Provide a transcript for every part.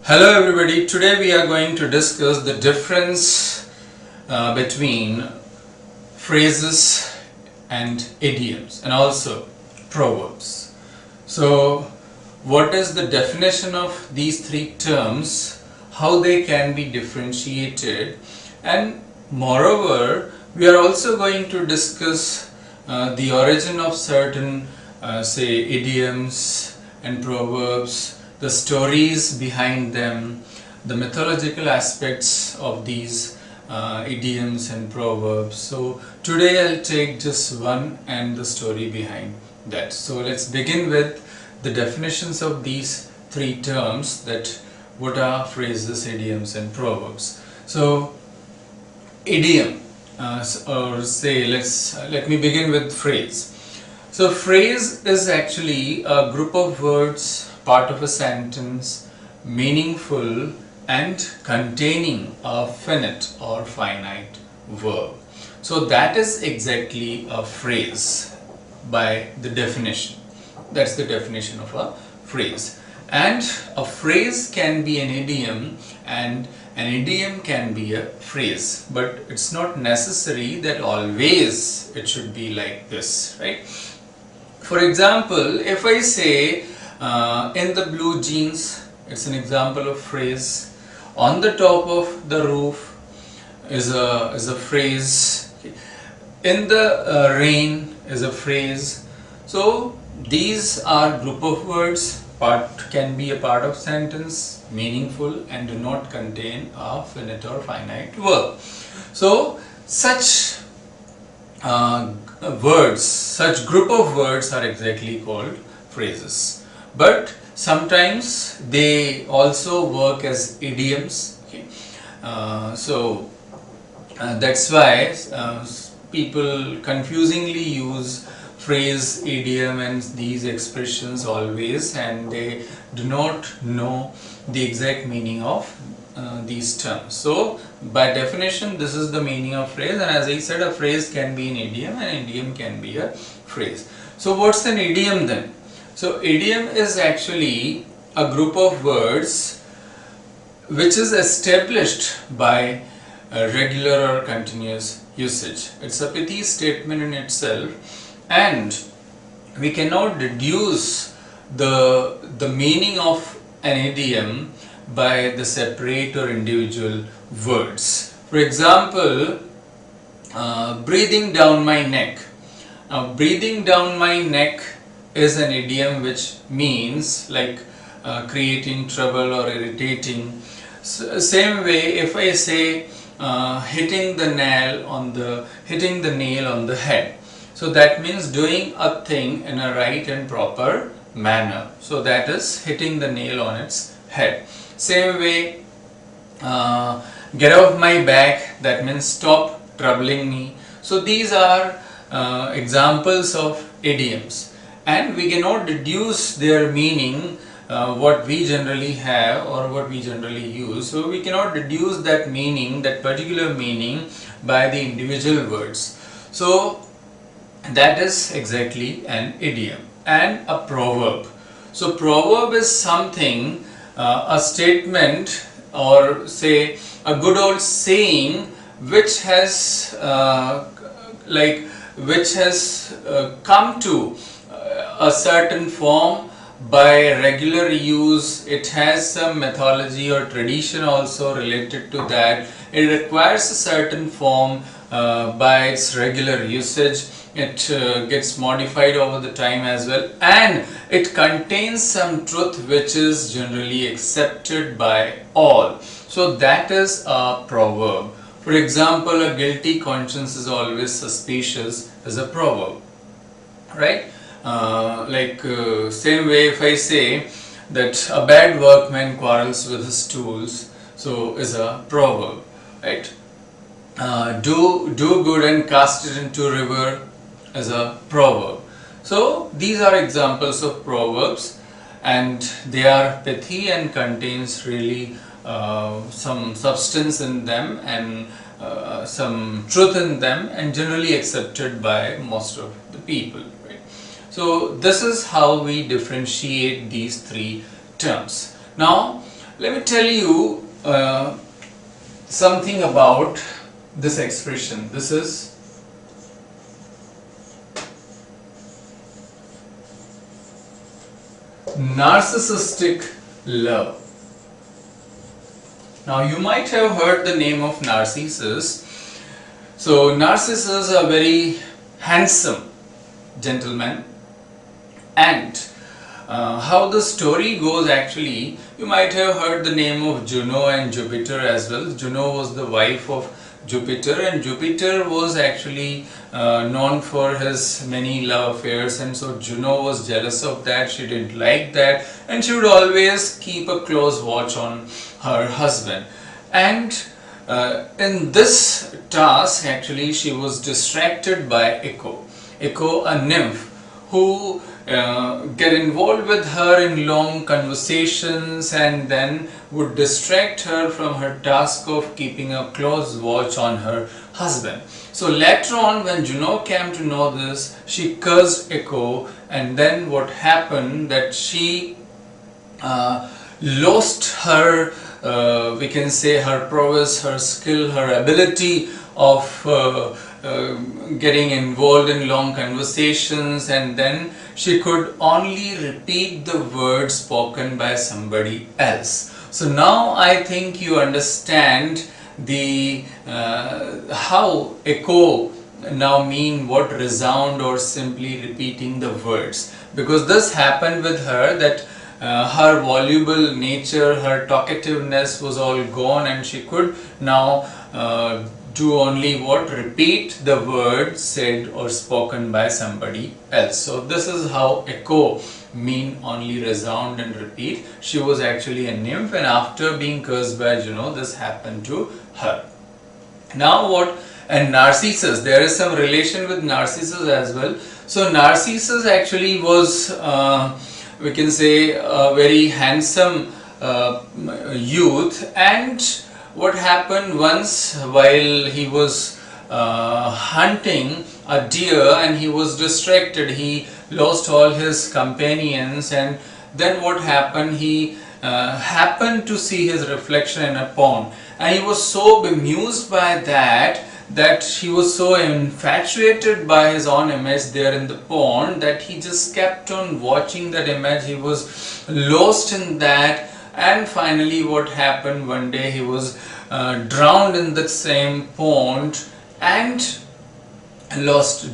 Hello everybody, today we are going to discuss the difference between phrases and idioms and also proverbs. So what is the definition of these three terms, how they can be differentiated, and moreover we are also going to discuss the origin of certain say idioms and proverbs, the stories behind them, the mythological aspects of these idioms and proverbs. So today I'll take just one and the story behind that. So let's begin with the definitions of these three terms, that what are phrases, idioms and proverbs. So idiom, or say let me begin with phrase. So phrase is actually a group of words, part of a sentence, meaningful and containing a finite or finite verb. So that is exactly a phrase by the definition. That's the definition of a phrase. And a phrase can be an idiom and an idiom can be a phrase, but it's not necessary that always it should be like this, right? For example, if I say in the blue jeans, it's an example of phrase. On the top of the roof is a phrase. In the rain is a phrase. So these are group of words, can be a part of sentence, meaningful and do not contain a finite or finite verb. So such words, such group of words are exactly called phrases. But sometimes they also work as idioms. Okay. That's why people confusingly use phrase, idiom and these expressions always, and they do not know the exact meaning of these terms. So by definition this is the meaning of phrase, and as I said, a phrase can be an idiom and an idiom can be a phrase. So what's an idiom then? So idiom is actually a group of words which is established by a regular or continuous usage. It's a pithy statement in itself, and we cannot deduce the meaning of an idiom by the separate or individual words. For example, breathing down my neck. Now breathing down my neck is an idiom which means like creating trouble or irritating. Same way, if I say hitting the nail on the head, so that means doing a thing in a right and proper manner. So that is hitting the nail on its head. Same way, get off my back, that means stop troubling me. So these are examples of idioms, and we cannot deduce their meaning, what we generally have or what we generally use. So we cannot deduce that meaning, that particular meaning, by the individual words. So that is exactly an idiom. And a proverb. So proverb is something, a statement, or say a good old saying which has come to a certain form by regular use. It has some mythology or tradition also related to that. It requires a certain form by its regular usage. It gets modified over the time as well, and it contains some truth which is generally accepted by all. So that is a proverb. For example, a guilty conscience is always suspicious is a proverb, right? Same way, if I say that a bad workman quarrels with his tools, so is a proverb, right? Do good and cast it into river is a proverb. So these are examples of proverbs, and they are pithy and contains really some substance in them and some truth in them, and generally accepted by most of the people, right? So this is how we differentiate these three terms. Now Let me tell you something about this expression. This is narcissistic love. Now you might have heard the name of Narcissus. So Narcissus is a very handsome gentleman, and how the story goes, actually, you might have heard the name of Juno and Jupiter as well. Juno was the wife of Jupiter, and Jupiter was actually known for his many love affairs, and so Juno was jealous of that. She didn't like that, and she would always keep a close watch on her husband. And in this task, actually, she was distracted by Echo. Echo, a nymph who get involved with her in long conversations and then would distract her from her task of keeping a close watch on her husband. So later on, when Juno came to know this, she cursed Echo, and then what happened that she lost her, we can say, her prowess, her skill, her ability of getting involved in long conversations, and then she could only repeat the words spoken by somebody else. So now I think you understand the how echo now mean what resound or simply repeating the words, because this happened with her that her voluble nature, her talkativeness was all gone, and she could now do only what? Repeat the words said or spoken by somebody else. So this is how echo mean only resound and repeat. She was actually a nymph, and after being cursed by Juno, this happened to her. Now what? And Narcissus, there is some relation with Narcissus as well. So Narcissus actually was we can say a very handsome youth, and what happened once while he was hunting a deer and he was distracted, he lost all his companions, and then what happened, he happened to see his reflection in a pond, and he was so bemused by that he was so infatuated by his own image there in the pond that he just kept on watching that image. He was lost in that, and finally what happened, one day he was drowned in the same pond and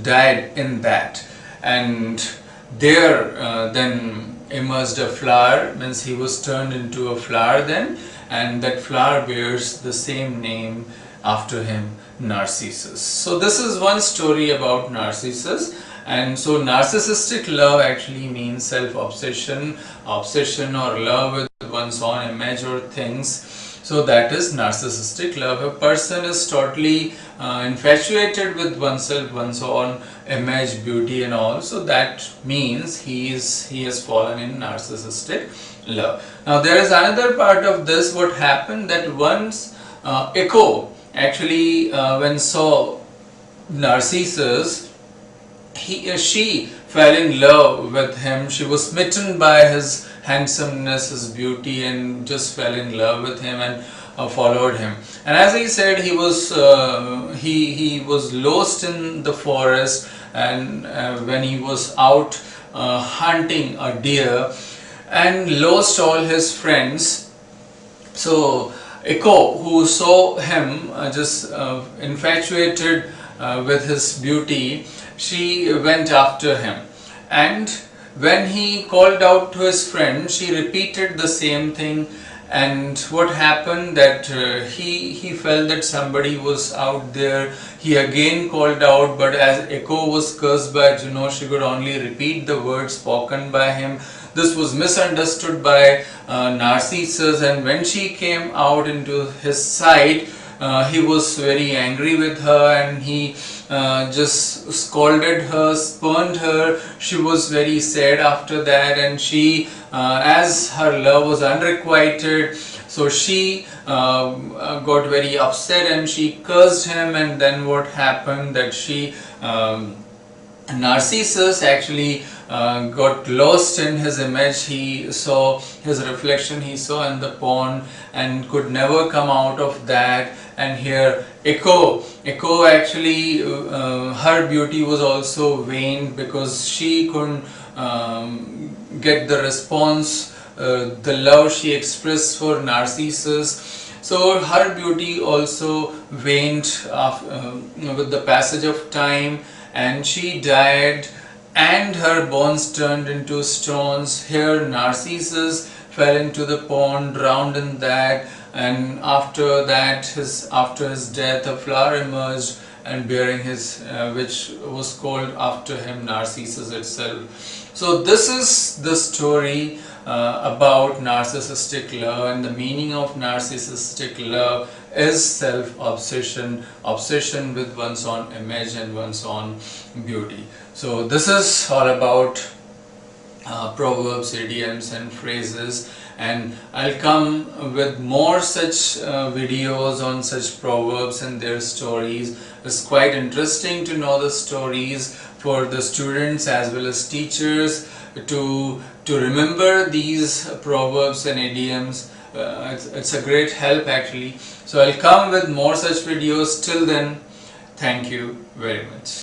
died in that. And there then emerged a flower, means he was turned into a flower then, and that flower bears the same name after him, Narcissus. So this is one story about Narcissus. And so narcissistic love actually means self-obsession, obsession or love with one's own image or things. So that is narcissistic love. A person is totally infatuated with oneself, one's own image, beauty and all. So that means he has fallen in narcissistic love. Now there is another part of this. What happened that once Echo actually when saw Narcissus, she fell in love with him. She was smitten by his handsomeness, his beauty, and just fell in love with him and followed him. And as I said, he was lost in the forest, and when he was out hunting a deer and lost all his friends. So Echo, who saw him just infatuated with his beauty, she went after him, and when he called out to his friend, she repeated the same thing. And what happened that he felt that somebody was out there. He again called out, but as Echo was cursed by Juno, she could only repeat the words spoken by him. This was misunderstood by Narcissus, and when she came out into his sight, he was very angry with her, and he just scolded her, spurned her. She was very sad after that, and she, as her love was unrequited, so she got very upset and she cursed him. And then what happened that she Narcissus actually got lost in his image. He saw his reflection, he saw in the pond, and could never come out of that. And here Echo actually, her beauty was also waned because she couldn't get the response, the love she expressed for Narcissus. So her beauty also waned with the passage of time, and she died, and her bones turned into stones. Here Narcissus fell into the pond, drowned in that, and after that, after his death, a flower emerged and bearing his, which was called after him, Narcissus itself. So this is the story about narcissistic love, and the meaning of narcissistic love is self-obsession, obsession with one's own image and one's own beauty. So this is all about proverbs, idioms and phrases, and I'll come with more such videos on such proverbs and their stories. It's quite interesting to know the stories for the students as well as teachers to remember these proverbs and idioms. It's a great help actually. So I'll come with more such videos. Till then, thank you very much.